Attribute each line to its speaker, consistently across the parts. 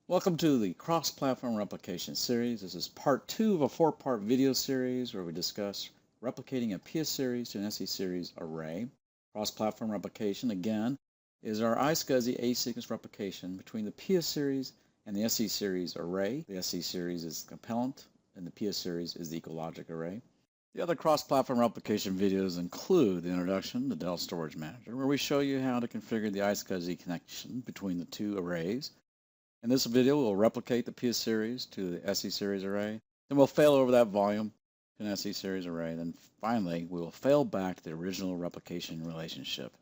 Speaker 1: Welcome to the Cross-Platform Replication series. This is part 2 of a 4-part video series where we discuss replicating a PS series to an SE series array. Cross-Platform Replication, again, is our iSCSI asynchronous replication between the PS series and the SE series array. The SE series is the compellent and the PS series is the ecologic array. The other cross-platform replication videos include the introduction to Dell Storage Manager, where we show you how to configure the iSCSI connection between the two arrays. In this video, we'll replicate the PS series to the SE series array. Then we'll fail over that volume to an SE series array. Then finally, we will fail back to the original replication relationship.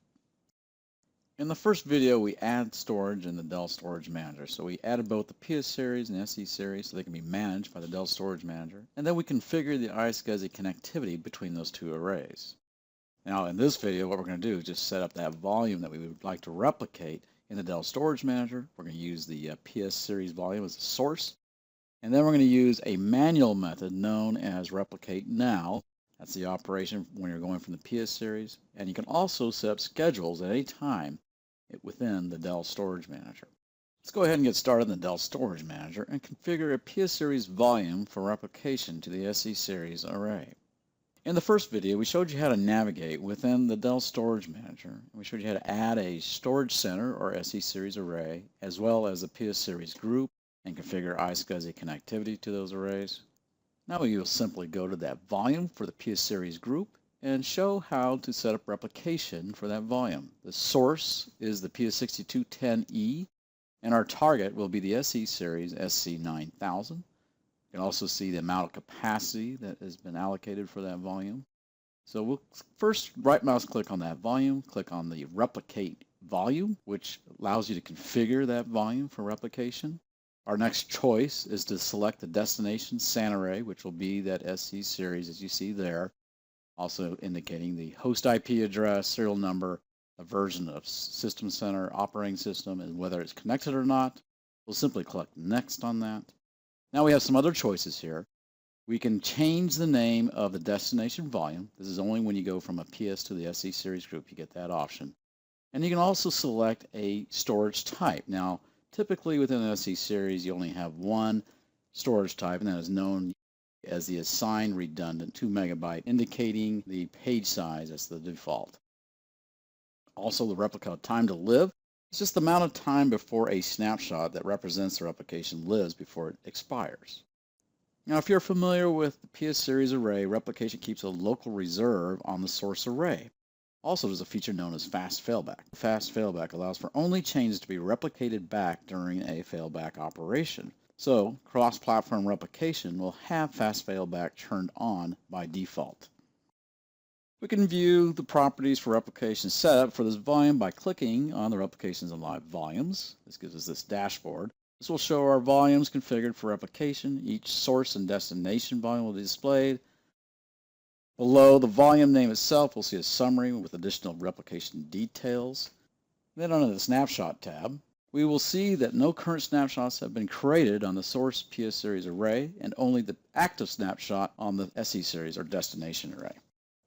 Speaker 1: In the first video, we add storage in the Dell Storage Manager. So we added both the PS series and SE series so they can be managed by the Dell Storage Manager. And then we configure the iSCSI connectivity between those two arrays. Now in this video, what we're going to do is just set up that volume that we would like to replicate in the Dell Storage Manager. We're going to use the PS series volume as a source. And then we're going to use a manual method known as Replicate Now. That's the operation when you're going from the PS series. And you can also set up schedules at any time within the Dell Storage Manager. Let's go ahead and get started in the Dell Storage Manager and configure a PS series volume for replication to the SE series array. In the first video, we showed you how to navigate within the Dell Storage Manager. We showed you how to add a storage center or SE series array, as well as a PS series group, and configure iSCSI connectivity to those arrays. Now we will simply go to that volume for the PS series group and show how to set up replication for that volume. The source is the PS6210E, and our target will be the SE series SC9000. You can also see the amount of capacity that has been allocated for that volume. So we'll first right mouse click on that volume, click on the replicate volume, which allows you to configure that volume for replication. Our next choice is to select the destination SAN array, which will be that SC series as you see there, also indicating the host IP address, serial number, a version of System Center operating system, and whether it's connected or not. We'll simply click next on that. Now we have some other choices here. We can change the name of the destination volume. This is only when you go from a PS to the SE series group, you get that option. And you can also select a storage type. Now, typically within the SE series, you only have one storage type, and that is known as the assigned redundant 2 megabyte, indicating the page size as the default. Also, the replica time to live. It's just the amount of time before a snapshot that represents the replication lives before it expires. Now, if you're familiar with the PS series array, replication keeps a local reserve on the source array. Also, there's a feature known as fast failback. Fast failback allows for only changes to be replicated back during a failback operation. So, cross-platform replication will have fast failback turned on by default. We can view the properties for replication setup for this volume by clicking on the Replications and Live Volumes. This gives us this dashboard. This will show our volumes configured for replication. Each source and destination volume will be displayed. Below the volume name itself, we'll see a summary with additional replication details. Then under the Snapshot tab, we will see that no current snapshots have been created on the source PS series array and only the active snapshot on the SE series or destination array.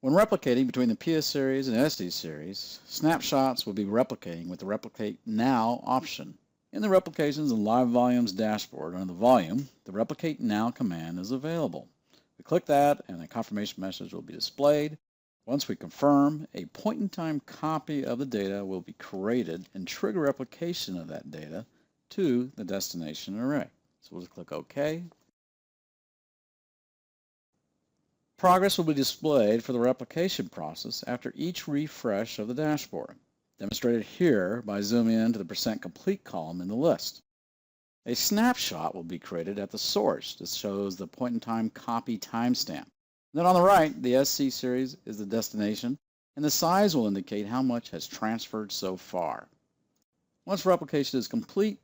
Speaker 1: When replicating between the PS series and SE series, snapshots will be replicating with the Replicate Now option. In the Replications and Live Volumes dashboard under the volume, the Replicate Now command is available. We click that and a confirmation message will be displayed. Once we confirm, a point-in-time copy of the data will be created and trigger replication of that data to the destination array. So we'll just click OK. Progress will be displayed for the replication process after each refresh of the dashboard, demonstrated here by zooming into the % complete column in the list. A snapshot will be created at the source. This shows the point-in-time copy timestamp. Then on the right, the SC series is the destination, and the size will indicate how much has transferred so far. Once replication is complete,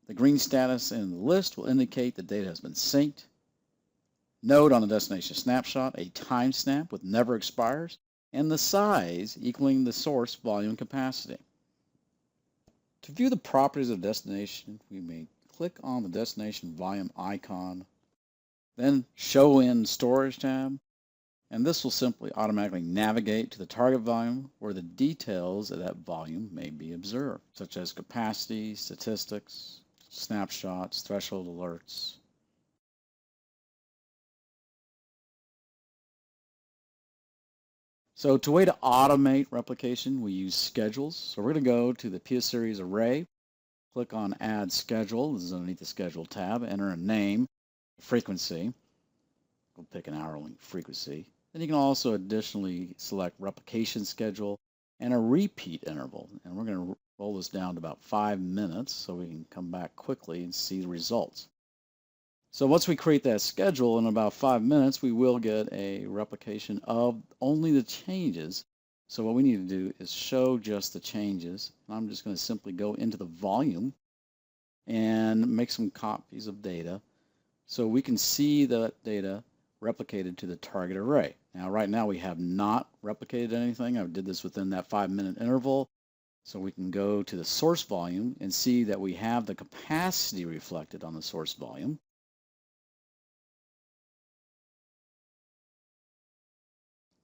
Speaker 1: the green status in the list will indicate the data has been synced. Note on the destination snapshot a timestamp with never expires and the size equaling the source volume capacity. To view the properties of the destination, we may click on the destination volume icon, then Show in Storage tab, and this will simply automatically navigate to the target volume where the details of that volume may be observed, such as capacity, statistics, snapshots, threshold alerts. So to way to automate replication, we use schedules. So we're going to go to the PS series array, click on Add Schedule. This is underneath the Schedule tab. Enter a name, frequency. We'll pick an hourly frequency. Then you can also additionally select replication schedule and a repeat interval. And we're going to roll this down to about 5 minutes so we can come back quickly and see the results. So once we create that schedule, in about 5 minutes, we will get a replication of only the changes. So what we need to do is show just the changes. I'm just going to simply go into the volume and make some copies of data so we can see that data replicated to the target array. Now, right now, we have not replicated anything. I did this within that 5-minute interval. So we can go to the source volume and see that we have the capacity reflected on the source volume.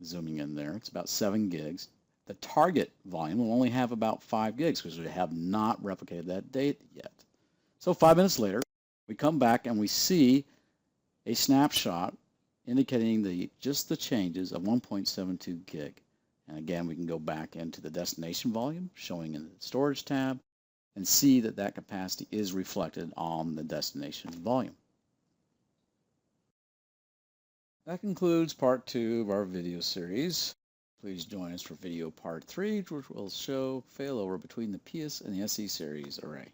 Speaker 1: Zooming in there, it's about 7 gigs. The target volume will only have about 5 gigs because we have not replicated that data yet. So 5 minutes later, we come back and we see a snapshot indicating just the changes of 1.72 gig. And again, we can go back into the destination volume, showing in the storage tab, and see that that capacity is reflected on the destination volume. That concludes part 2 of our video series. Please join us for video part 3, which will show failover between the PS and the SE series array.